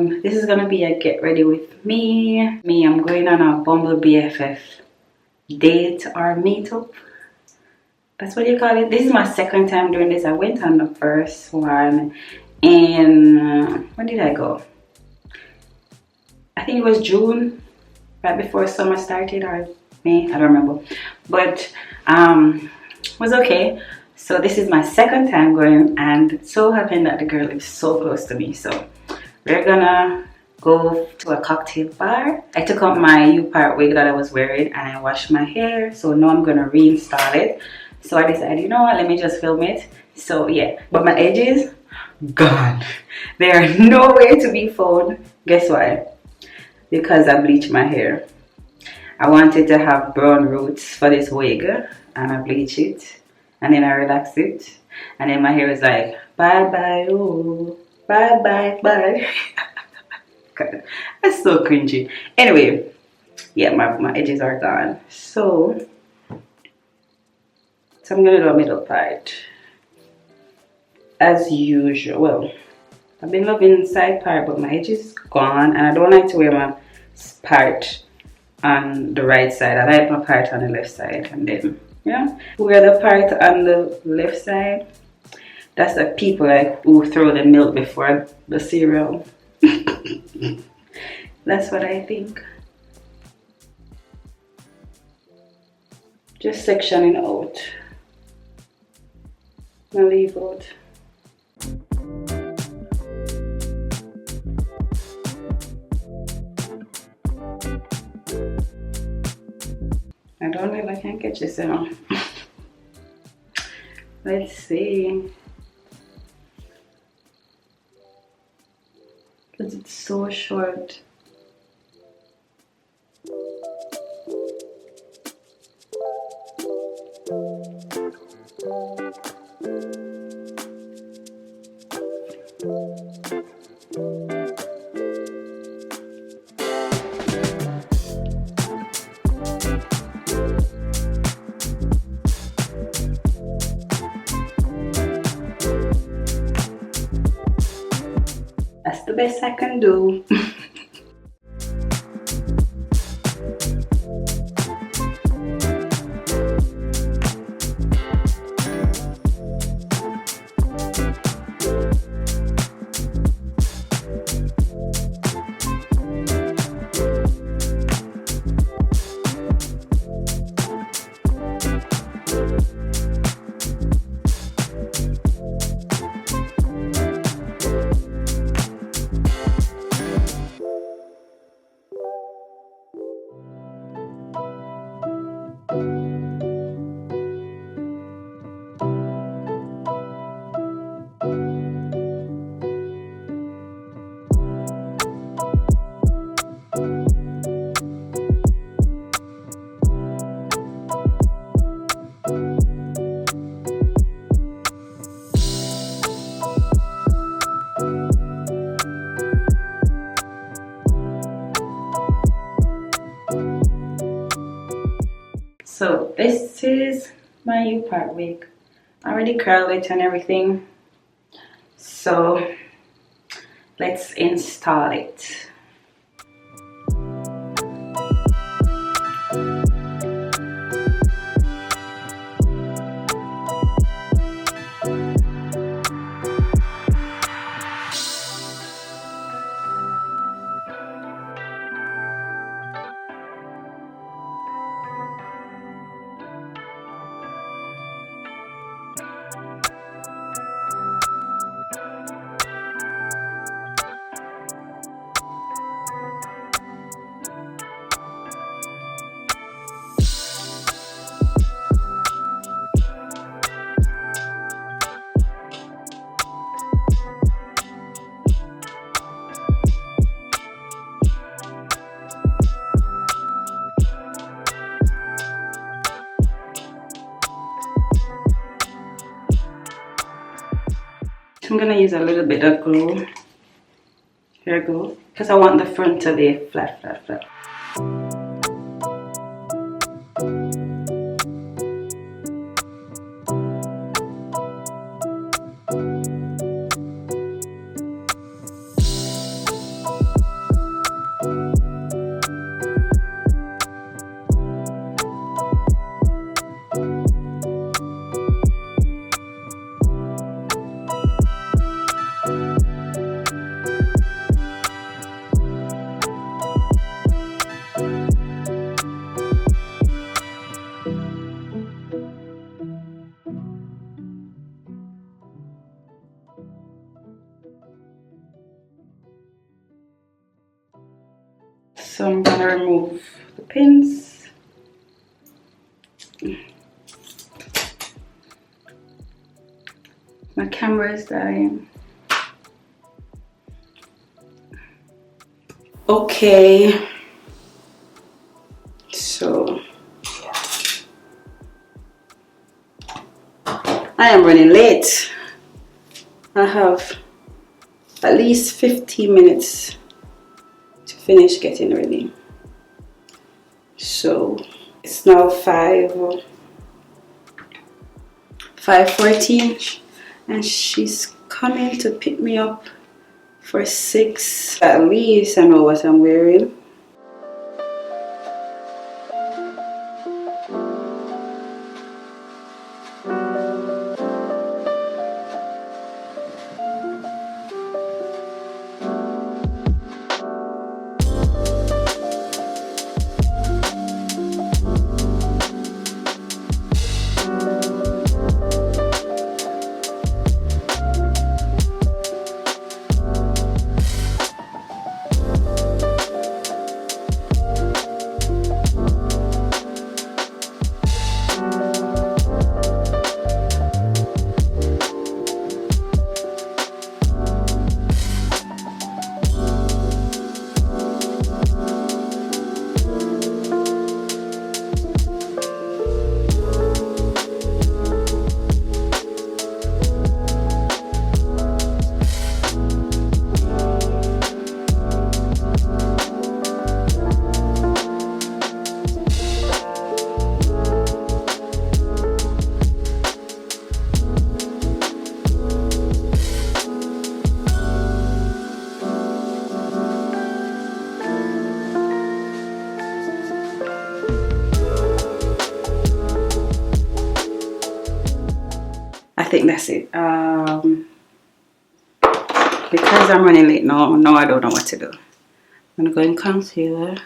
This is gonna be a get ready with me. I'm going on a Bumble BFF date or meetup. That's what you call it. This is my second time doing this. I went on the first one, and when did I go? I think it was June, right before summer started, or May. I don't remember, but it was okay. So this is my second time going, and it so happened that the girl lives so close to me. So we're gonna go to a cocktail bar. I took out my U-part wig that I was wearing and I washed my hair. So now I'm gonna reinstall it. So I decided, you know what, let me just film it. So yeah, but my edges, gone. They are nowhere to be found. Guess why? Because I bleached my hair. I wanted to have brown roots for this wig, and I bleached it. And then I relaxed it. And then my hair is like, bye bye, oh, bye bye, bye. God, that's so cringy. Anyway, yeah, my edges are gone. So I'm gonna do a middle part. As usual. Well, I've been loving side part, but my edge is gone. And I don't like to wear my part on the right side. I like my part on the left side. And then, yeah, wear the part on the left side. That's the people like who throw the milk before the cereal. That's what I think. Just sectioning out. I'll leave out. I don't know if I can catch this now. Let's see. Because it's so short. That's the best I can do. So this is my U-part wig. I already curled it and everything. So let's install it. I'm gonna use a little bit of glue. Here I go. Because I want the front to be flat, flat, flat. So I'm gonna remove the pins. My camera is dying. Okay, so I am running late. I have at least 15 minutes to finish getting ready. So it's now 5:14 and she's coming to pick me up for 6. At least I know what I'm wearing. I think that's it. Because I'm running late now, I don't know what to do. I'm gonna go in concealer.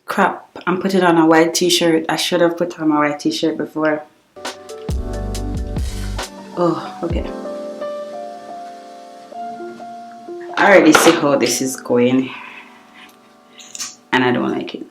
Crap, I'm putting on a white t-shirt. I should have put on my white t-shirt before. Oh, okay. I already see how this is going and I don't like it.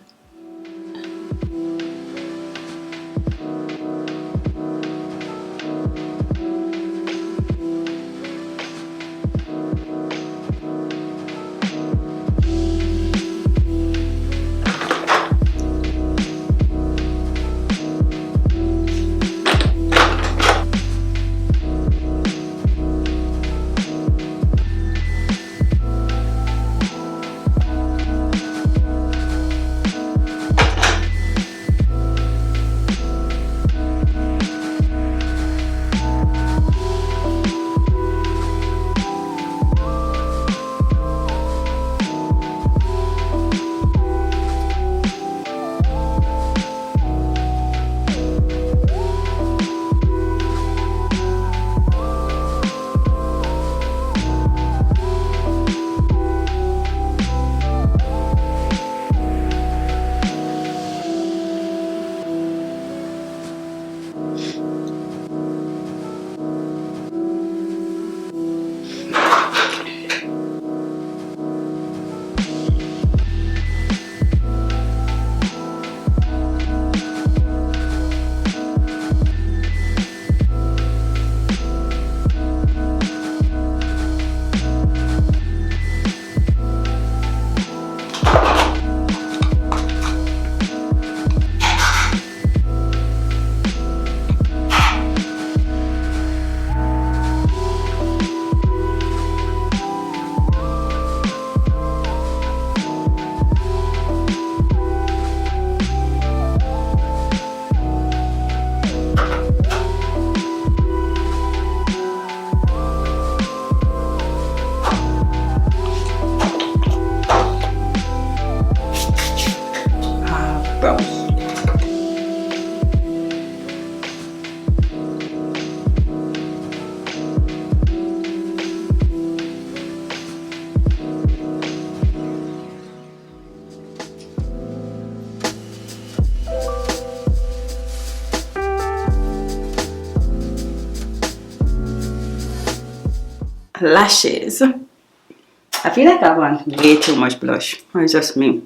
lashes. I feel like I want way too much blush. Or it's just me.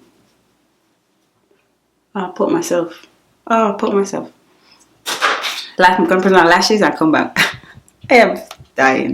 I'll put myself. Like I'm gonna put on lashes and come back. I am dying.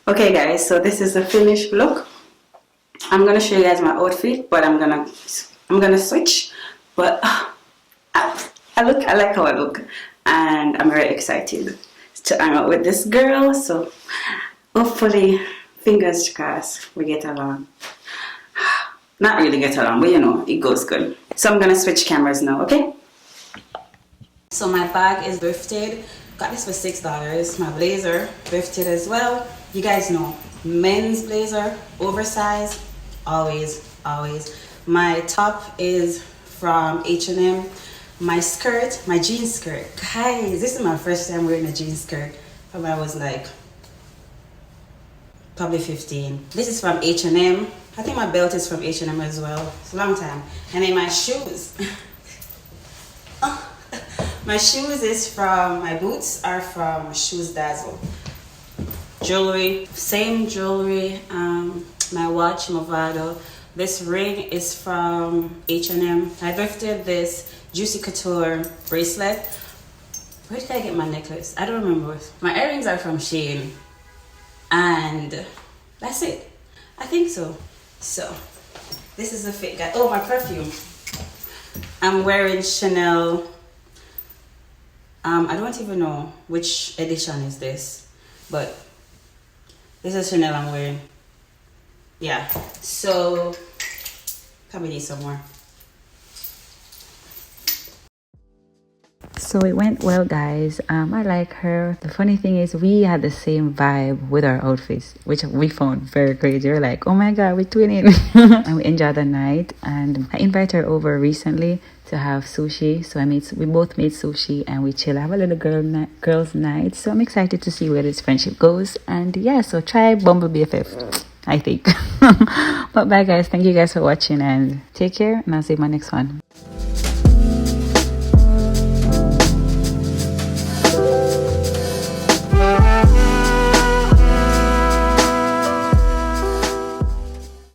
Okay guys, so this is the finished look. I'm gonna show you guys my outfit, but I'm gonna switch. But I like how I look, and I'm very excited to hang out with this girl. So hopefully, fingers crossed, we get along. Not really get along, but you know, it goes good. So I'm gonna switch cameras now, okay? So my bag is thrifted. Got this for $6. My blazer thrifted as well. You guys know, men's blazer, oversized, always. My top is from H&M. My skirt, my jean skirt. Guys, this is my first time wearing a jean skirt. From I was like, probably 15. This is from H&M. I think my belt is from H&M as well. It's a long time. And then my shoes. My shoes is from, my boots are from Shoes Dazzle. Jewelry, same jewelry. My watch, Movado. This ring is from H&M. I thrifted this Juicy Couture bracelet. Where did I get my necklace? I don't remember. My earrings are from Shein. And that's it. I think so. So, this is the fit, guys. Oh, my perfume. I'm wearing Chanel. I don't even know which edition is this, but this is Chanel I'm wearing. Yeah, so probably need some more. So it went well, guys. I like her. The funny thing is we had the same vibe with our outfits, which we found very crazy. We're like, oh my god, we're twinning. And we enjoyed the night, and I invited her over recently to have sushi. So we both made sushi and we chill, have a little girls night. So I'm excited to see where this friendship goes. And yeah, so try Bumble BFF, I think. But bye guys, thank you guys for watching, and take care, and I'll see you in my next one.